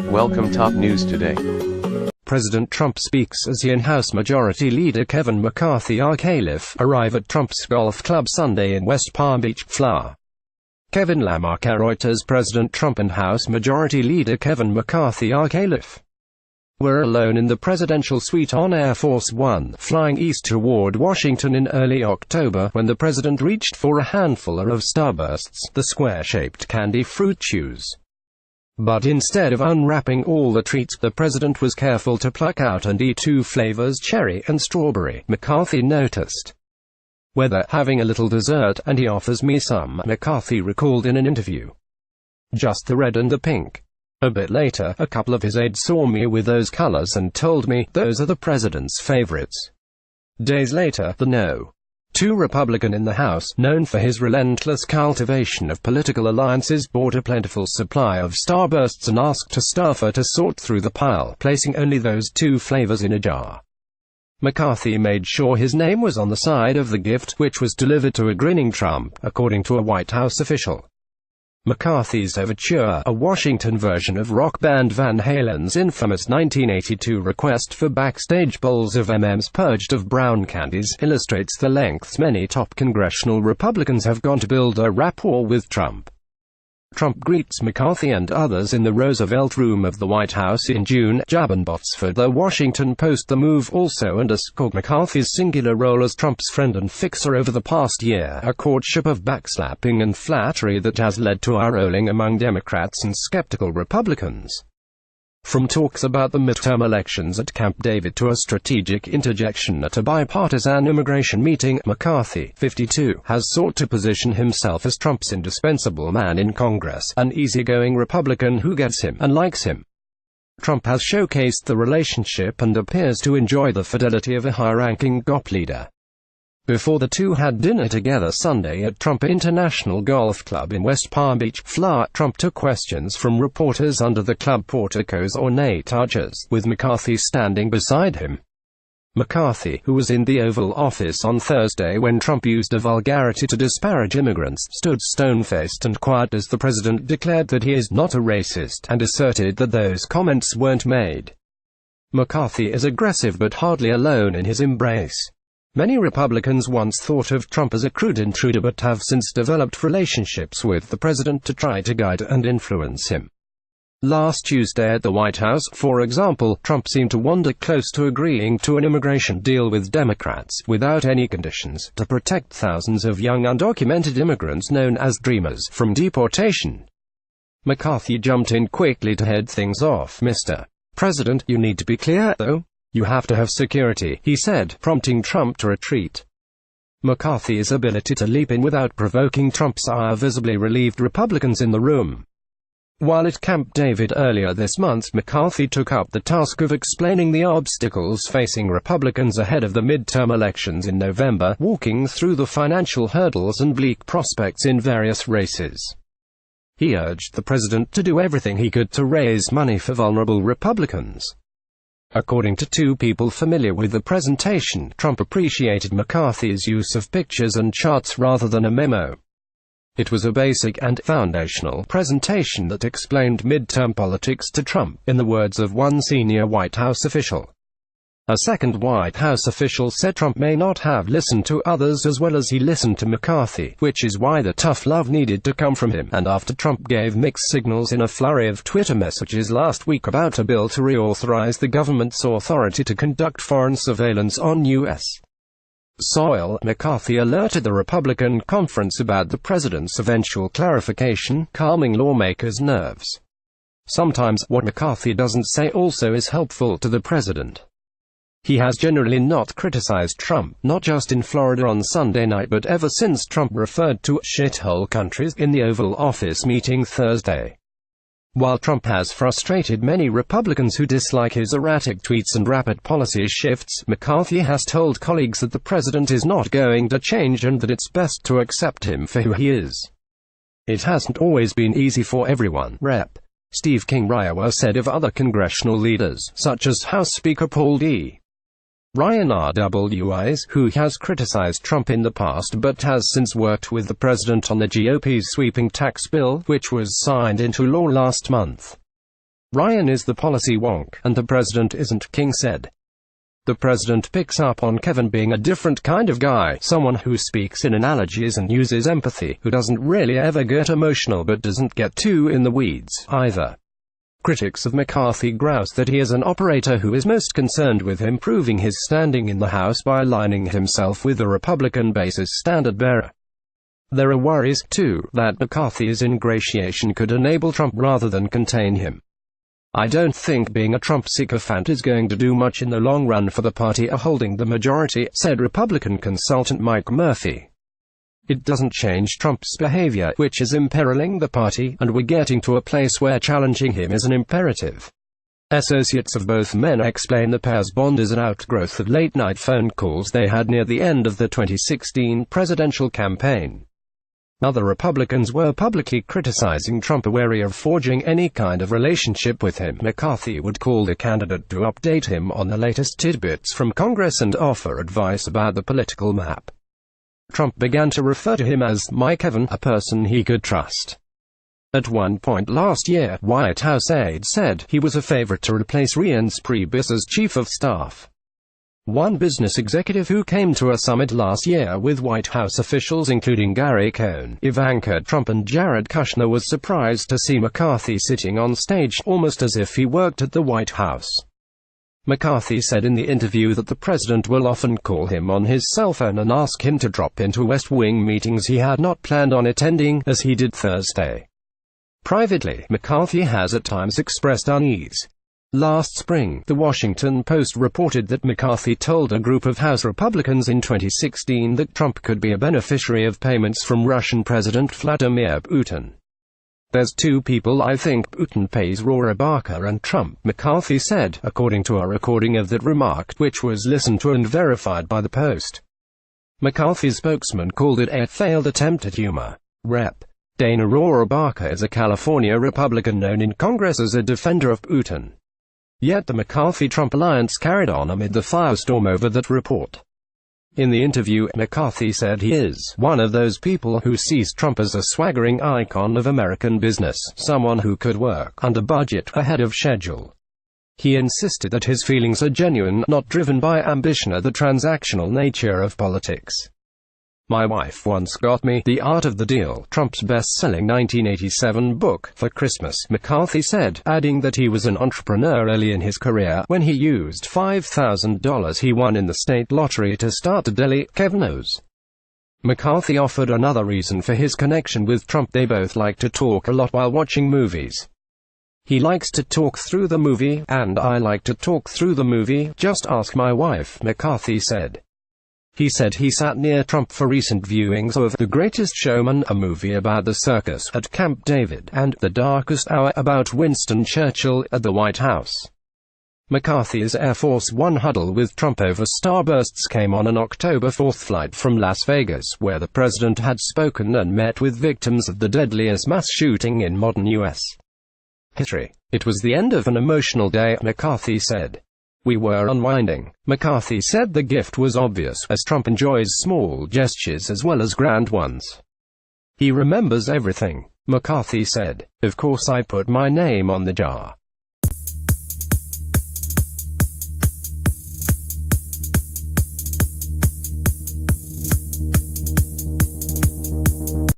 Welcome top news today. President Trump speaks as he and House Majority Leader Kevin McCarthy RCalif arrive at Trump's golf club Sunday in West Palm Beach, Florida. Kevin LamarqueReuters. President Trump and House Majority Leader Kevin McCarthy RCalif were alone in the presidential suite on Air Force One, flying east toward Washington in early October, when the president reached for a handful of Starbursts, the square-shaped candy fruit chews. But instead of unwrapping all the treats, the president was careful to pluck out and eat two flavors, cherry and strawberry, McCarthy noticed. "We're having a little dessert, and he offers me some," McCarthy recalled in an interview. "Just the red and the pink." A bit later, a couple of his aides saw me with those colors and told me, "Those are the president's favorites." Days later, the No. 2 Republican in the House, known for his relentless cultivation of political alliances, bought a plentiful supply of Starbursts and asked a staffer to sort through the pile, placing only those two flavors in a jar. McCarthy made sure his name was on the side of the gift, which was delivered to a grinning Trump, according to a White House official. McCarthy's Overture, a Washington version of rock band Van Halen's infamous 1982 request for backstage bowls of M&Ms purged of brown candies, illustrates the lengths many top congressional Republicans have gone to build a rapport with Trump. Trump greets McCarthy and others in the Roosevelt Room of the White House in June. Jabberbots for The Washington Post. The move also underscored McCarthy's singular role as Trump's friend and fixer over the past year, a courtship of backslapping and flattery that has led to eye rolling among Democrats and skeptical Republicans. From talks about the midterm elections at Camp David to a strategic interjection at a bipartisan immigration meeting, McCarthy, 52, has sought to position himself as Trump's indispensable man in Congress, an easygoing Republican who gets him and likes him. Trump has showcased the relationship and appears to enjoy the fidelity of a high-ranking GOP leader. Before the two had dinner together Sunday at Trump International Golf Club in West Palm Beach, Florida, Trump took questions from reporters under the club portico's ornate arches, with McCarthy standing beside him. McCarthy, who was in the Oval Office on Thursday when Trump used a vulgarity to disparage immigrants, stood stone-faced and quiet as the president declared that he is not a racist, and asserted that those comments weren't made. McCarthy is aggressive but hardly alone in his embrace. Many Republicans once thought of Trump as a crude intruder but have since developed relationships with the president to try to guide and influence him. Last Tuesday at the White House, for example, Trump seemed to wander close to agreeing to an immigration deal with Democrats, without any conditions, to protect thousands of young undocumented immigrants known as Dreamers from deportation. McCarthy jumped in quickly to head things off. "Mr. President, you need to be clear, though. You have to have security," he said, prompting Trump to retreat. McCarthy's ability to leap in without provoking Trump's ire visibly relieved Republicans in the room. While at Camp David earlier this month, McCarthy took up the task of explaining the obstacles facing Republicans ahead of the midterm elections in November, walking through the financial hurdles and bleak prospects in various races. He urged the president to do everything he could to raise money for vulnerable Republicans. According to two people familiar with the presentation, Trump appreciated McCarthy's use of pictures and charts rather than a memo. It was a basic and foundational presentation that explained midterm politics to Trump, in the words of one senior White House official. A second White House official said Trump may not have listened to others as well as he listened to McCarthy, which is why the tough love needed to come from him. And after Trump gave mixed signals in a flurry of Twitter messages last week about a bill to reauthorize the government's authority to conduct foreign surveillance on U.S. soil, McCarthy alerted the Republican conference about the president's eventual clarification, calming lawmakers' nerves. Sometimes, what McCarthy doesn't say also is helpful to the president. He has generally not criticized Trump, not just in Florida on Sunday night but ever since Trump referred to shithole countries in the Oval Office meeting Thursday. While Trump has frustrated many Republicans who dislike his erratic tweets and rapid policy shifts, McCarthy has told colleagues that the president is not going to change and that it's best to accept him for who he is. "It hasn't always been easy for everyone," Rep. Steve King Iowa said of other congressional leaders, such as House Speaker Paul D. Ryan RWIs, who has criticized Trump in the past but has since worked with the president on the GOP's sweeping tax bill, which was signed into law last month. Ryan is the policy wonk, and the president isn't, King said. The president picks up on Kevin being a different kind of guy, someone who speaks in analogies and uses empathy, who doesn't really ever get emotional but doesn't get too in the weeds, either. Critics of McCarthy grouse that he is an operator who is most concerned with improving his standing in the House by aligning himself with the Republican base's standard-bearer. There are worries, too, that McCarthy's ingratiation could enable Trump rather than contain him. I don't think being a Trump sycophant is going to do much in the long run for the party holding the majority, said Republican consultant Mike Murphy. It doesn't change Trump's behavior, which is imperiling the party, and we're getting to a place where challenging him is an imperative. Associates of both men explain the pair's bond is an outgrowth of late-night phone calls they had near the end of the 2016 presidential campaign. Other Republicans were publicly criticizing Trump, wary of forging any kind of relationship with him. McCarthy would call the candidate to update him on the latest tidbits from Congress and offer advice about the political map. Trump began to refer to him as "my Kevin," a person he could trust. At one point last year, White House aides said he was a favorite to replace Reince Priebus as chief of staff. One business executive who came to a summit last year with White House officials including Gary Cohn, Ivanka Trump and Jared Kushner was surprised to see McCarthy sitting on stage, almost as if he worked at the White House. McCarthy said in the interview that the president will often call him on his cell phone and ask him to drop into West Wing meetings he had not planned on attending, as he did Thursday. Privately, McCarthy has at times expressed unease. Last spring, The Washington Post reported that McCarthy told a group of House Republicans in 2016 that Trump could be a beneficiary of payments from Russian President Vladimir Putin. "There's two people I think Putin pays, Rohrabacher Barker and Trump," McCarthy said, according to a recording of that remark, which was listened to and verified by the Post. McCarthy's spokesman called it a failed attempt at humor. Rep. Dana Rohrabacher Barker is a California Republican known in Congress as a defender of Putin. Yet the McCarthy-Trump alliance carried on amid the firestorm over that report. In the interview, McCarthy said he is one of those people who sees Trump as a swaggering icon of American business, someone who could work under budget ahead of schedule. He insisted that his feelings are genuine, not driven by ambition or the transactional nature of politics. "My wife once got me The Art of the Deal," Trump's best-selling 1987 book, for Christmas, McCarthy said, adding that he was an entrepreneur early in his career, when he used $5,000 he won in the state lottery to start a deli. Kevin knows. McCarthy offered another reason for his connection with Trump: they both like to talk a lot while watching movies. "He likes to talk through the movie, and I like to talk through the movie, just ask my wife," McCarthy said. He said he sat near Trump for recent viewings of The Greatest Showman, a movie about the circus, at Camp David, and The Darkest Hour, about Winston Churchill, at the White House. McCarthy's Air Force One huddle with Trump over starbursts came on an October 4 flight from Las Vegas, where the president had spoken and met with victims of the deadliest mass shooting in modern U.S. history. "It was the end of an emotional day," McCarthy said. "We were unwinding." McCarthy said the gift was obvious, as Trump enjoys small gestures as well as grand ones. "He remembers everything." McCarthy said, "Of course I put my name on the jar.